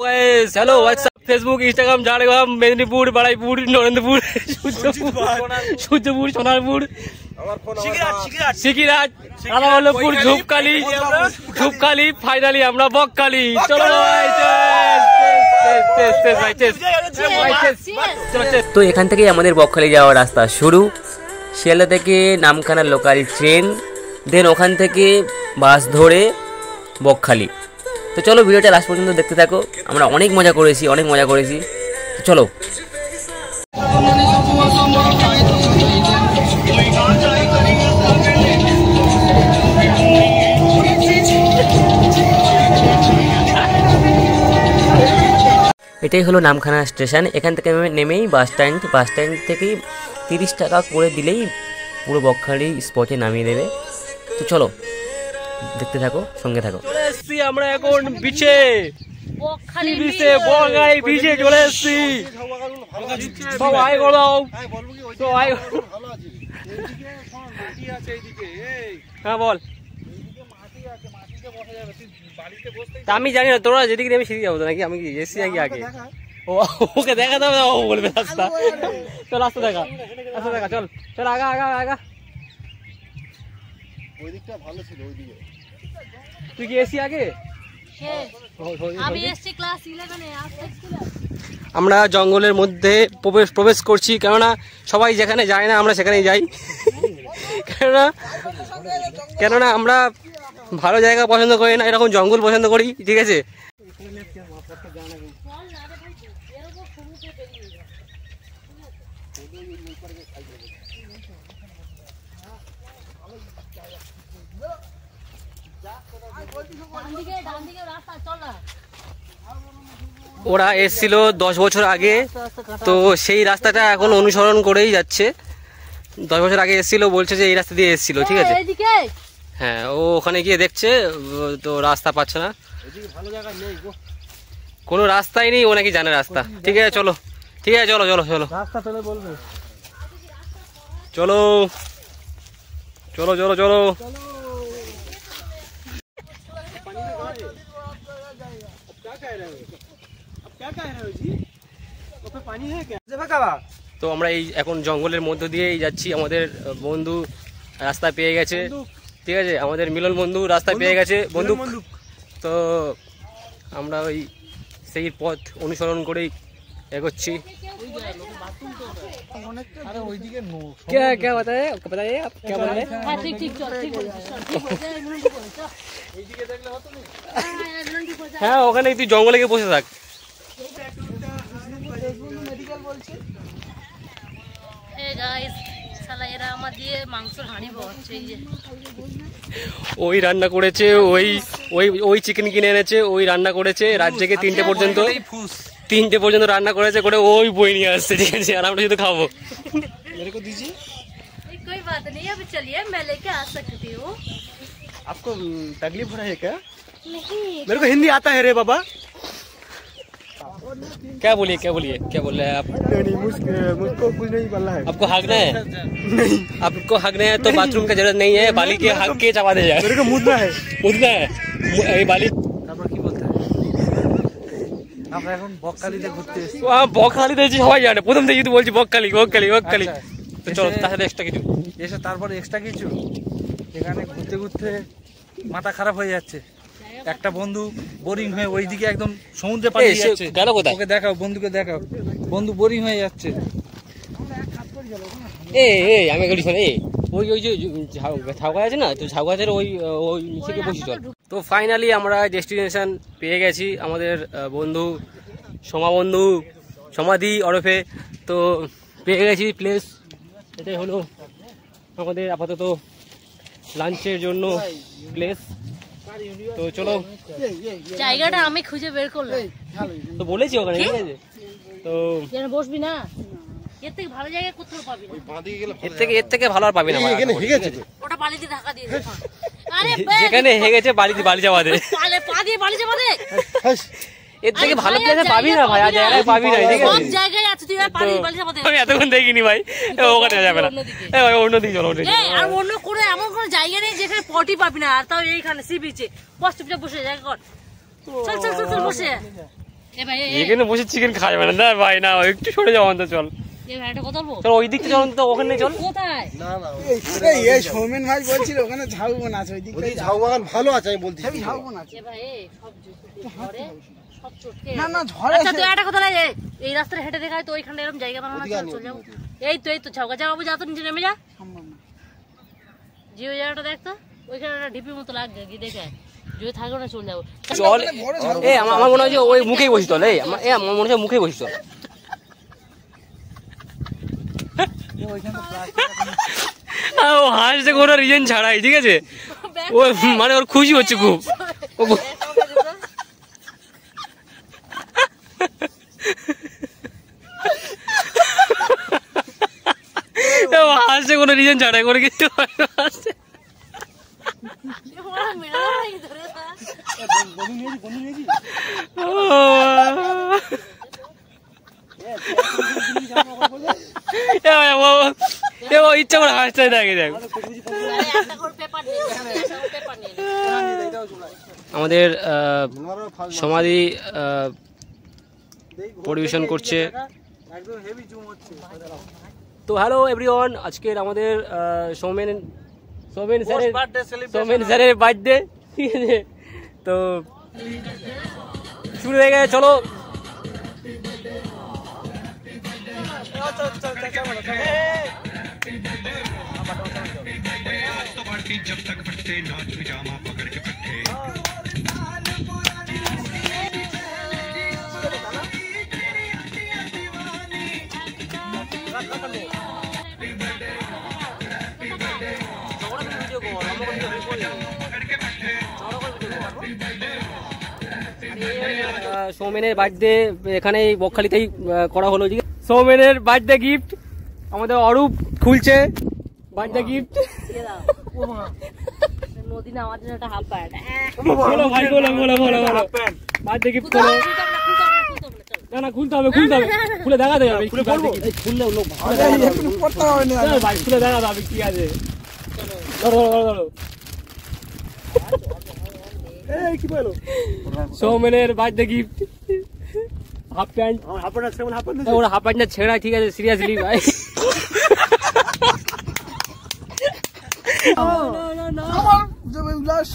Hello WhatsApp Facebook Instagram Jhargram Medinipur Baruipur Narendrapur Suryapur Sonarpur सिकिराज आलावल्लभपुर झुपकाली फाइनली আমরা বকখালি চলো তো এখান থেকেই আমাদের বকখালি যাওয়ার রাস্তা শুরু। শিয়ালদা থেকে নামখানা লোকাল ট্রেন, দেন ওখান থেকে বাস ধরে বকখালি। তো চলো ভিডিওটা লাস্ট পর্যন্ত দেখতে থাকো। আমরা অনেক মজা করেছি তো চলো। এটাই হলো নামখানা স্টেশন। এখান থেকে নেমেই বাস স্ট্যান্ড থেকেই 30 টাকা করে দিলেই পুরো বকখালি স্পটে নামিয়ে দেবে। তো চলো দেখতে থাকো, সঙ্গে থাকো। চলে এসেছি আমরা এখন বিচে, বকখালি বিচে চলে এসেছি। সবাই বলো, হ্যাঁ বল। আমি জানি না তোরা যেদিকে নেমে সেদিকে যাবো নাকি, আমি এসছি নাকি আগে? ওকে দেখা যাবে, ও বলবে রাস্তা। চল রাস্তা দেখা চল চল আগা। তুই কি এসি আগে? আমরা জঙ্গলের মধ্যে প্রবেশ করছি, কেননা সবাই যেখানে যায় না আমরা সেখানেই যাই। কেননা আমরা ভালো জায়গা পছন্দ করি না, এরকম জঙ্গল পছন্দ করি, ঠিক আছে? ওরা এসছিল 10 বছর আগে, তো সেই রাস্তাটা এখন অনুসরণ করেই যাচ্ছে। 10 বছর আগে এসছিল, বলছে যে এই রাস্তা দিয়ে এসছিল, ঠিক আছে? হ্যাঁ, ও ওখানে গিয়ে দেখছে তো রাস্তা পাচ্ছে না, কোনো রাস্তাই নেই, ও নাকি জানে রাস্তা। ঠিক আছে চলো রাস্তা পেলে বলবে। চলো তো আমরা এই এখন জঙ্গলের মধ্য দিয়েই যাচ্ছি। আমাদের বন্ধু রাস্তা পেয়ে গেছে, ঠিক আছে? আমাদের মিলন বন্ধু রাস্তা পেয়ে গেছে, বন্ধু। তো আমরা ওই সেই পথ অনুসরণ করেই এগোচ্ছি। হ্যাঁ, ওখানে তুই জঙ্গলে গিয়ে বসে থাক। ওই রান্না করেছে, ওই চিকেন কিনে এনেছে, ওই রান্না করেছে রাত জেগে 3টে পর্যন্ত রান্না করেছে, করে ওই বই নিয়ে আসছে, ঠিক আছে? আর আমরা শুধু খাবো। आपको तकलीफ हो रहा है क्या? नहीं, मेरे को हिंदी आता है रे बाबा। क्या बोलिए क्या बोल रहे हैं आप? मुझको कुछ नहीं बोलना है। आपको हगना है? नहीं, आपको हगना है तो बाथरूम का जरूरत नहीं है, बाली के हग के चबा दे जाए। मेरे को मुदना है ये बाली। কি বলতে হয়? আমরা এখন বকখালিতে ঘুরতে এসেছি। বকখালিতে সবাই জানে, প্রথম থেকে তুই বলছি বকখালি। তো চলো তাহলে এক্সট্রা কিছু এসে তারপরে এক্সট্রা কিছু। এখানে ঘুরতে মাথা খারাপ হয়ে যাচ্ছে। একটা বন্ধু বোরিং হয়ে ওইদিকে একদম সমুদ্রে পালিয়ে যাচ্ছে। ওকে দেখাও, বন্ধুকে দেখাও, বন্ধু বোরিং হয়ে যাচ্ছে। আমি বলি শোন, ওই যে ঝাউ গাছ আছে না, তো ঝাউ গাছের ওই নিচে বসি চল। তো ফাইনালি আমরা ডেস্টিনেশন পেয়ে গেছি, আমাদের বন্ধু সোমাবন্ধু সমাধি ওরফে। তো পেয়ে গেছি প্লেস। এটাই হলো আমাদের আপাতত লাঞ্চের জন্য প্লেস। তো চলো, জায়গাটা আমি খুঁজে বের করলাম, তো বলেছি ওখানে, ঠিক আছে? তো বসবি না, এর থেকে ভালো জায়গা কোথাও পাবি না, এর থেকে ভালো আর পাবি না। ওটা বালিতে ঢাকা দিয়ে দে। যেখানে হেগেছে বালি যাওয়া দে, পা দিয়ে বালি যাওয়া দে। এর থেকে ভালো প্লেসে পাবি না ভাই, আর জায়গায় পাবি না, ঠিক আছে? সব জায়গায় আছে, তুই বালি যাওয়া দে। আমি এতক্ষণ দেখিনি ভাই, ওখানে যাবে না, অন্যদিকে চলো। আর অন্য কোনো এমন কোনো জায়গা নেই যেখানে পটি পাবি না, আর তাও এইখানে সি বিচে বসে জায়গা কর। চল বসে। এখানে বসে চিকেন খাওয়া যাবে না ভাই, না একটু সরে যাও অন্তত। চল চল ওই দিকটা চল তো, ওখানে চল। কোথায় এই সৌমেন ভাই বলছিল ওখানে ঝাউবন আছে, ওই দিকে ঝাউ বাগান ভালো আছে। আমি বলছি ঝাউবন আছে। না না ঝড়ে। আচ্ছা তুই একটা কথা না, এই রাস্তাটা হেঁটে দেখায় তো ওইখানে এরকম জায়গা বানানো আছে, চল যাবো। এই তো ঝাউকা যা বাবু, যা তো নিচে নেমে যা। যে ওই জায়গাটা দেখ তো, ওইখানে একটা ঢিপির মতো লাগবে, গিয়ে দেখে যদি থাকবে না চল যাবো। চল এই আমার মনে হয় যে ওই মুখেই বসি চল। এই আমার মনে হয় মুখেই বসি চল। ও হাসছে কোনো রিজন ছাড়াই, ঠিক আছে? ও মানে ওর খুশি হচ্ছে খুব, হাসছে কোনো রিজন ছাড়াই, করে কিছু হাসছে। ইচ্ছা করে হাসতে দেখে দেখ। আমাদের সমাধি পরিবেশন করছে। তো হ্যালো এভরিওয়ান, আজকের আমাদের সৌমেন স্যারের বার্থডে, ঠিক আছে? তো শুরু হয়ে গেছে, চলো। जब तक फटते नाच पिजामा पकड़ के फटते সৌমেনের বার্থডে এখানে বকখালিতেই করা হলো। সৌমেনের বার্থডে গিফট আমাদের অরূপ খুলছে। বার্থডে গিফট নদী না, আমার জন্য একটা হাফ প্যান্ট। বলো ভাই, বলো বার্থডে গিফট করো। না না খুলতে হবে, খুলে দেখাতে হবে। খুলে পড়বো, খুললে লোক পড়তে হবে না ভাই, খুলে দেখাতে হবে কি আছে। ধরো এই কি বলো? সৌমেনের birthday gift half pant. Half pant না ছেঁড়া, ঠিক আছে? সিরিয়াসলি ভাই,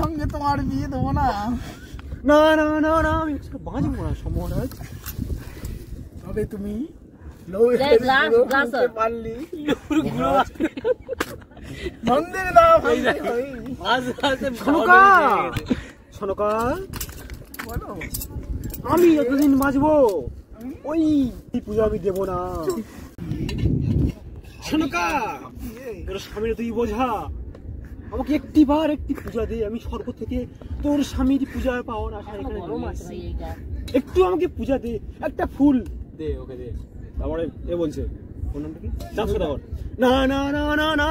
সঙ্গে তোমার বিয়ে দেবো না। না না না না, আমি বাঁচবো না সম্ভাবনা। তবে তুমি মন্দির দাও আমি যতদিন বাঁচবো ওই পুজো আমি দেবো না। স্বামীর তুই বোঝা, আমাকে একটি পূজা দে, আমি স্বর্গ থেকে তোর স্বামীর পূজা পাওয়ার আশা এখানে। একটু আমাকে পূজা দে, একটা ফুল দে, ওকে দে। তারপরে এ বলছে না না না না না,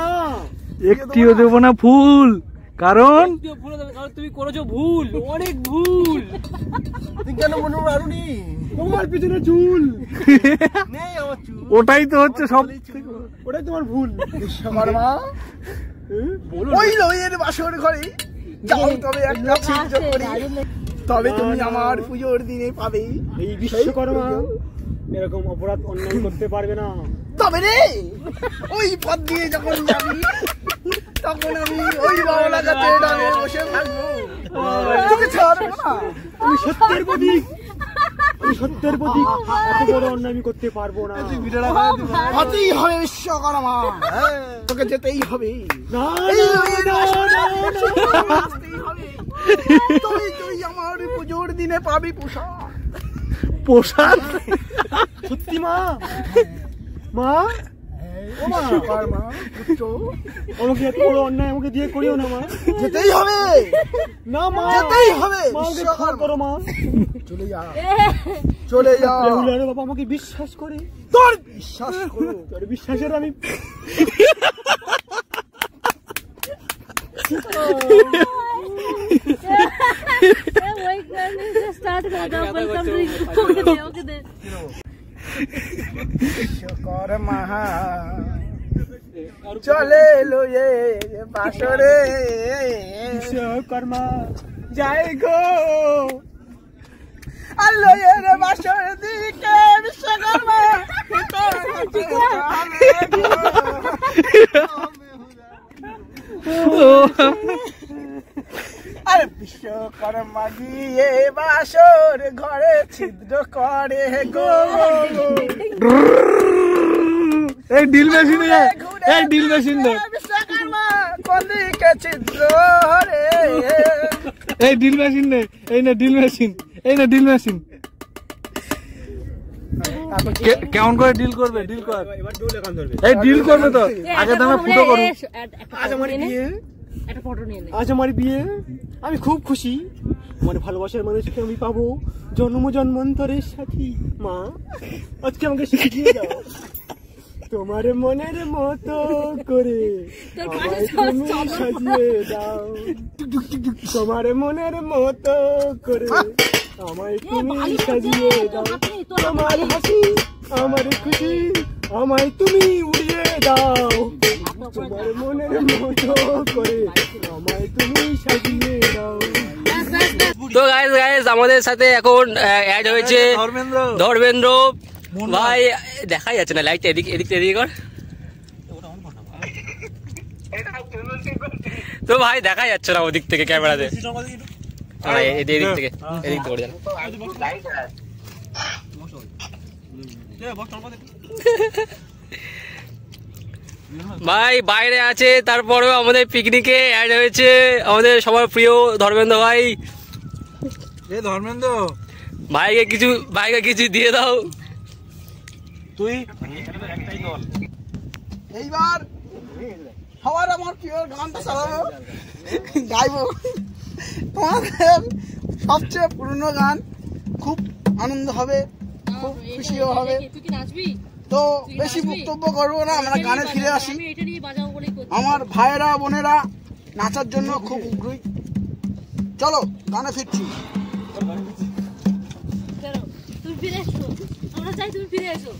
একটিও দেবো না ফুল, কারণ তুমি করেছো ভুল, অনেক ভুল। কেন মনে আরুনি তোমার পিছনে চুল, ওটাই তো হচ্ছে সব, ওটাই তোমার ভুল। বিশ্বকর্মা ওই লইয়ের বাসর ঘরে যাও, তবে একটা ছিদ্র করি, তবে তুমি আমার পুজোর দিনে পাবে। এই বিশ্বকর্মা এরকম অপরাধ অন্যায় করতে পারবে না। তবে রে ওই পথ দিয়ে যখন যাবি, তখন আমি ওই বাংলা গাছে ডালে বসে থাকবো, তোকে ছাড়বো না। আমি সত্যের প্রতীক, সত্যের প্রতীক, এত বড় অন্যায় আমি করতে পারবো না। হতেই হবে বিশ্বকর্মা, তোকে যেতেই হবে। তুই আমার পুজোর দিনে পাবি পোশাক। সত্যি মা? মা আমাকে এত বড় অন্যায় আমাকে দিয়ে করিও না মা। যেতেই হবে না মা, যেতেই হবে। করো মা, চলে যা বাবা, আমাকে বিশ্বাস করে। তোর বিশ্বাস করো, তোর বিশ্বাসের আমি বিশ্বকর্মা চলে এলো এ বাসরে, বিশ্বকর্মা যাই গো আলো এর বাসর ছিদ্র করে গো এই ড্রিল মেশিন এই ড্রিল মেশিন দে বিশ্বকর্মা কোনদিকে ছিদ্র রে এই ড্রিল মেশিন দে এই না ড্রিল মেশিন এই না ড্রিল মেশিন কেমন করে ডিল করবে ডিল কর এবার ডুল এখন ধরবে এই ডিল করবে তো আগে তুমি ফুটো করো আজ আমার বিয়ে একটা ফটো নিয়ে নে আজ আমার বিয়ে আমি খুব খুশি আমার ভালোবাসার মানুষকে আমি পাবো জন্ম জন্মান্তরের সাথী মা আজকে আমাকে শিখিয়ে দাও তোমার মনের মতো করে তুমি সাজিয়ে দাও তোমার মনের মতো করে আমায় তুমি সাজিয়ে দাও তোমার হাসি আমার খুশি আমায় তুমি উড়িয়ে দাও তোমার মনের মতো করে আমায় তুমি সাজিয়ে দাও। তো গাইস আমাদের সাথে এখন অ্যাড হয়েছে ধর্মেন্দ্র ভাই। দেখাই যাচ্ছে না লাইটটা এদিক এদিকে কর তো ভাই দেখা যাচ্ছে না ওদিক থেকে ক্যামেরাতে এদিক থেকে করে যান ভাই বাইরে আছে তারপরেও আমাদের পিকনিকে অ্যাড হয়েছে আমাদের সবার প্রিয় ধর্মেন্দ্র ভাই। ধর্মেন্দ্র ভাইকে কিছু দিয়ে দাও তুই এইবার সবার আমার প্রিয় গানটা চালাবো গাইবো তোমাদের সবচেয়ে পুরনো গান খুব আনন্দ হবে খুব খুশিও হবে তো বেশি বক্তব্য করবো না আমরা গানে ফিরে আসি। আমার ভাইয়েরা বোনেরা নাচার জন্য খুব উগ্রই চলো গানে ফিরছি। তুমি ফিরে এসো আমরা চাই তুমি ফিরে এসো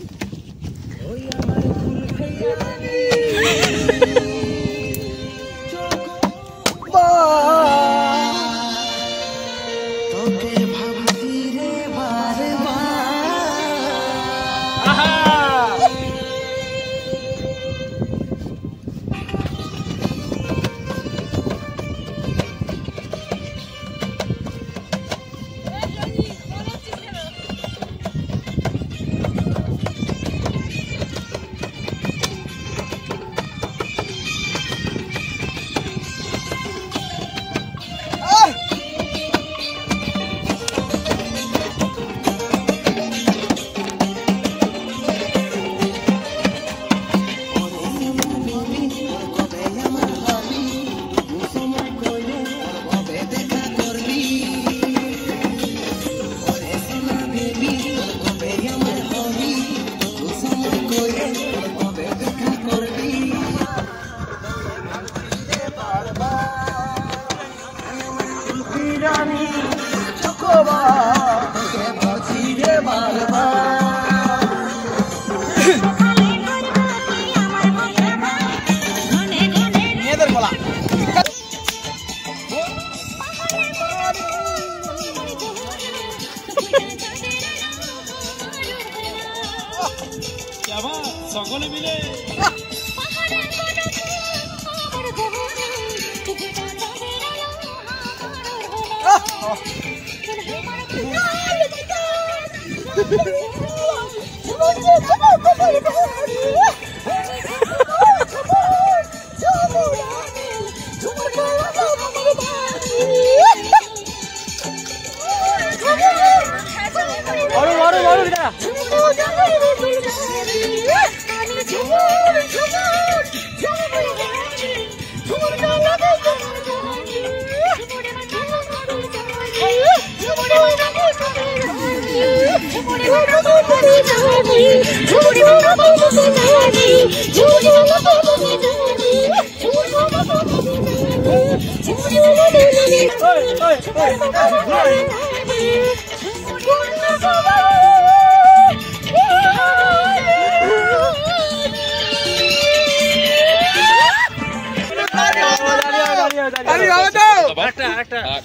সকলে মিলে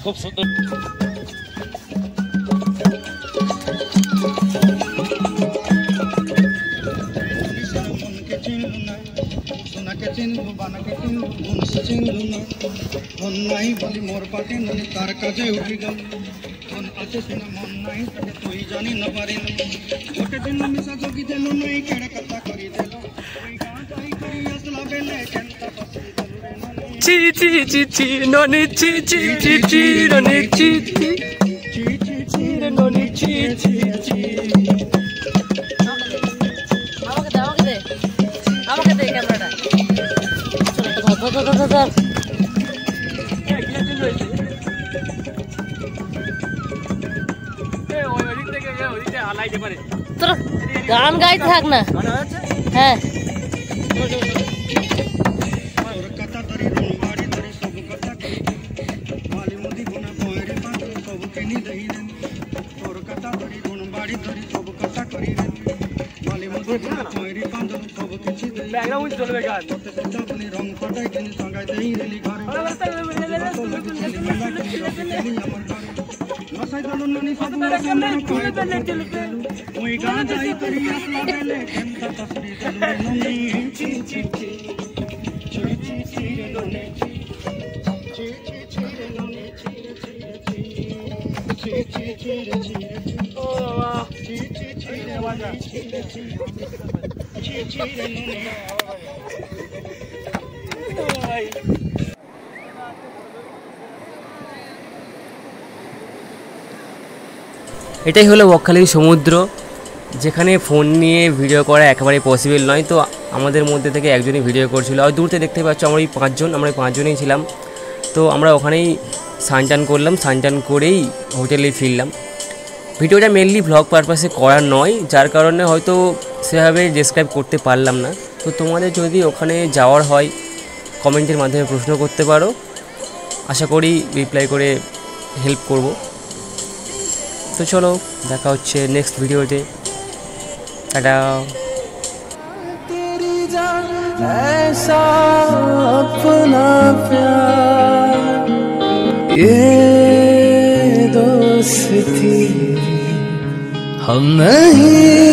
খুব সুন্দর নাই বলি মোর পাটি নদী তার কাছে উঠি গেল ची ची ची ची नोनी ची ची ची ची नोनी ची ची ची ची ची नोनी ची ची ची আমাকে দে ক্যামেরাটা ধর তোর গান গাইতে থাক না হ্যাঁ ব্যাকগ্রাউন্ড চলবে গান এটাই হলো বকখালির সমুদ্র, যেখানে ফোন নিয়ে ভিডিও করা একেবারে পসিবল নয়। তো আমাদের মধ্যে থেকে একজনই ভিডিও করছিল, আর দূরতে দেখতে পাচ্ছ আমরা এই পাঁচজনই ছিলাম। তো আমরা ওখানেই স্নান করলাম, স্নান করেই হোটেলে ফিরলাম। ভিডিওটা মেনলি ভ্লগ পারপাসে করা নয়, যার কারণে হয়তো সেভাবে ডেসক্রাইব করতে পারলাম না। তো তোমাদের যদি ওখানে যাওয়ার হয় কমেন্টের মাধ্যমে প্রশ্ন করতে পারো, আশা করি রিপ্লাই করে হেল্প করব। তো চলো দেখা হচ্ছে নেক্সট ভিডিওতে, টাটা। ऐसा अपना प्यार ये दोस्ती हम नहीं